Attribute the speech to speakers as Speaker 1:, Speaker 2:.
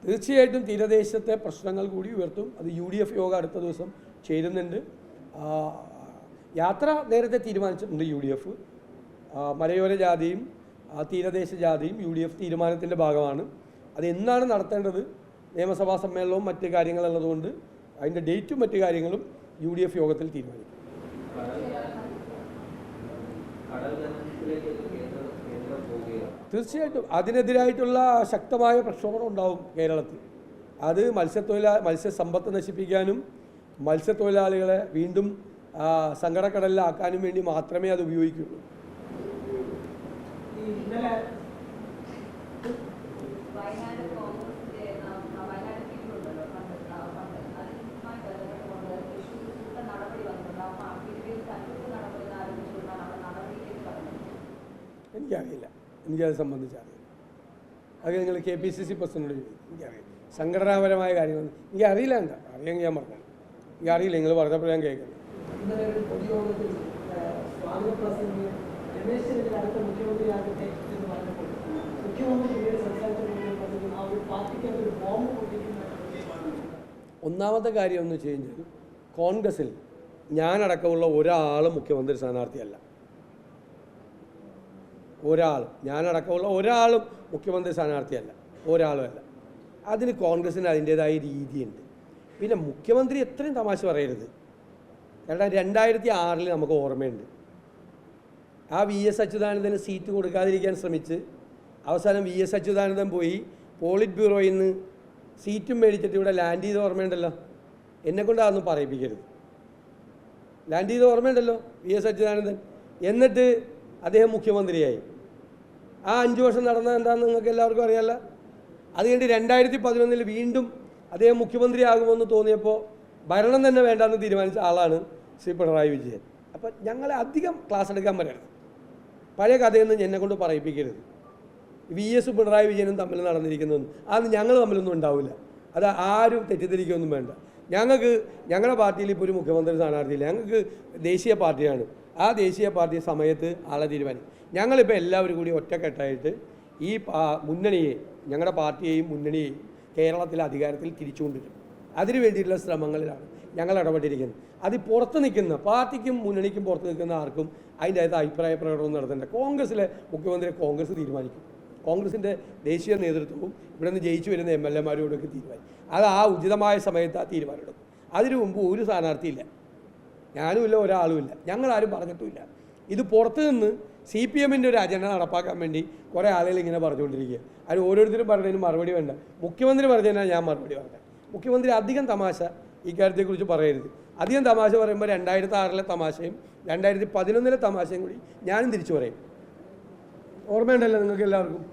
Speaker 1: തീർച്ചയായിട്ടും തീരദേശത്തെ പ്രശ്നങ്ങൾ കൂടി ഉയർത്തും. അത് UDF യോഗം അടുത്ത ദിവസം ചേരുന്നുണ്ട്. യാത്ര നേരത്തെ തീരുമാനിച്ചിട്ടുണ്ട് UDF. മലയോര ജാതിയും തീരദേശ ജാതിയും UDF തീരുമാനത്തിൻ്റെ ഭാഗമാണ്. അത് എന്നാണ് നടത്തേണ്ടത്, നിയമസഭാ സമ്മേളനവും മറ്റ് കാര്യങ്ങളുള്ളതുകൊണ്ട് അതിൻ്റെ ഡേറ്റും മറ്റു കാര്യങ്ങളും UDF യോഗത്തിൽ തീരുമാനിക്കും. തീർച്ചയായിട്ടും അതിനെതിരായിട്ടുള്ള ശക്തമായ പ്രക്ഷോഭം ഉണ്ടാവും കേരളത്തിൽ. അത് മത്സ്യസമ്പത്ത് നശിപ്പിക്കാനും മത്സ്യത്തൊഴിലാളികളെ വീണ്ടും സങ്കടക്കടലിലാക്കാനും വേണ്ടി മാത്രമേ അത് ഉപയോഗിക്കുള്ളൂ. എനിക്കറിയില്ല, എനിക്കത് സംബന്ധിച്ചറിയില്ല. അത് നിങ്ങൾ KPCC പ്രസിഡന്റിനോട് ചോദിക്കും. എനിക്കറിയില്ല സംഘടനാപരമായ കാര്യങ്ങൾ എനിക്കറിയില്ല. എന്താ അറിയാമെങ്കിൽ ഞാൻ പറഞ്ഞു, എനിക്കറിയില്ല. നിങ്ങൾ പറഞ്ഞപ്പോൾ ഞാൻ കേൾക്കുന്നത് ഒന്നാമത്തെ കാര്യം എന്ന് വെച്ച് കഴിഞ്ഞാൽ കോൺഗ്രസിൽ ഞാനടക്കമുള്ള ഒരാളും മുഖ്യമന്ത്രി സ്ഥാനാർത്ഥിയല്ല. ഞാനടക്കമുള്ള ഒരാളും മുഖ്യമന്ത്രി സ്ഥാനാർത്ഥിയല്ല, ഒരാളുമല്ല. അതിന് കോൺഗ്രസിന് അതിൻ്റേതായ രീതിയുണ്ട്. പിന്നെ മുഖ്യമന്ത്രി എത്രയും തമാശ പറയരുത്. കാരണം 2006 നമുക്ക് ഓർമ്മയുണ്ട്. ആ VS അച്യുതാനന്ദന് സീറ്റ് കൊടുക്കാതിരിക്കാൻ ശ്രമിച്ച് അവസാനം VS അച്യുതാനന്ദൻ പോയി പോളിറ്റ് ബ്യൂറോയിൽ നിന്ന് സീറ്റും മേടിച്ചിട്ട് ഇവിടെ ലാൻഡ് ചെയ്ത് ഓർമ്മയുണ്ടല്ലോ. എന്നെക്കൊണ്ട് അതൊന്നും പറയിപ്പിക്കരുത്. ലാൻഡ് ചെയ്ത് ഓർമ്മയുണ്ടല്ലോ VS അച്യുതാനന്ദൻ. എന്നിട്ട് അദ്ദേഹം മുഖ്യമന്ത്രിയായി. ആ 5 വർഷം നടന്നത് എന്താണെന്ന് നിങ്ങൾക്ക് എല്ലാവർക്കും അറിയാമല്ലോ. അത് കഴിഞ്ഞ് 2011 വീണ്ടും അദ്ദേഹം മുഖ്യമന്ത്രിയാകുമെന്ന് തോന്നിയപ്പോൾ ഭരണം തന്നെ വേണ്ടെന്ന് തീരുമാനിച്ച ആളാണ് ശ്രീ പിണറായി വിജയൻ. അപ്പം ഞങ്ങളെ അധികം ക്ലാസ് എടുക്കാൻ പറ്റരുത്. പഴയ കഥയൊന്നും എന്നെക്കൊണ്ട് പറയിപ്പിക്കരുത്. VS പിണറായി വിജയനും തമ്മിൽ നടന്നിരിക്കുന്നതൊന്നും അത് ഞങ്ങൾ തമ്മിലൊന്നും ഉണ്ടാവില്ല. അത് ആരും തെറ്റിദ്ധരിക്കുകയൊന്നും വേണ്ട. ഞങ്ങളുടെ പാർട്ടിയിൽ ഇപ്പോൾ ഒരു മുഖ്യമന്ത്രി സ്ഥാനാർത്ഥിയില്ല. ഞങ്ങൾക്ക് ദേശീയ പാർട്ടിയാണ്. ആ ദേശീയ പാർട്ടി സമയത്ത് ആളെ തീരുമാനിക്കും. ഞങ്ങളിപ്പോൾ എല്ലാവരും കൂടി ഒറ്റക്കെട്ടായിട്ട് ഈ മുന്നണിയെ, ഞങ്ങളുടെ പാർട്ടിയെയും മുന്നണിയെയും കേരളത്തിലെ അധികാരത്തിൽ തിരിച്ചുകൊണ്ടിരിക്കും. അതിനു വേണ്ടിയിട്ടുള്ള ശ്രമങ്ങളിലാണ് ഞങ്ങൾ ഇടപെട്ടിരിക്കുന്നത്. അത് പുറത്ത് നിൽക്കുന്ന പാർട്ടിക്കും മുന്നണിക്കും പുറത്ത് നിൽക്കുന്ന ആർക്കും അതിൻ്റെ അകത്ത് അഭിപ്രായ പ്രകടനം നടത്തേണ്ട. കോൺഗ്രസിലെ മുഖ്യമന്ത്രിയെ കോൺഗ്രസ് തീരുമാനിക്കും. കോൺഗ്രസിൻ്റെ ദേശീയ നേതൃത്വവും ഇവിടെ നിന്ന് ജയിച്ചു വരുന്ന MLA-മാരോടൊക്കെ തീരുമാനിക്കും. അത് ആ ഉചിതമായ സമയത്ത് ആ തീരുമാനമെടുക്കും. അതിനു മുമ്പ് ഒരു സ്ഥാനാർത്ഥിയില്ല, ഞാനുമില്ല, ഒരാളുമില്ല, ഞങ്ങളാരും പറഞ്ഞിട്ടുമില്ല. ഇത് പുറത്ത് നിന്ന് CPM-ൻ്റെ ഒരു അജണ്ട നടപ്പാക്കാൻ വേണ്ടി കുറേ ആളുകൾ ഇങ്ങനെ പറഞ്ഞുകൊണ്ടിരിക്കുക. അത് ഓരോരുത്തരും പറഞ്ഞതിന് മറുപടി വേണ്ട. മുഖ്യമന്ത്രി പറഞ്ഞതിനാണ് ഞാൻ മറുപടി പറഞ്ഞത്. മുഖ്യമന്ത്രി അധികം തമാശ ഈ കാര്യത്തെക്കുറിച്ച് പറയരുത്. അധികം തമാശ പറയുമ്പോൾ 2006 തമാശയും 2011 തമാശയും കൂടി ഞാനും തിരിച്ചു പറയും. ഓർമ്മയുണ്ടല്ലോ നിങ്ങൾക്ക് എല്ലാവർക്കും.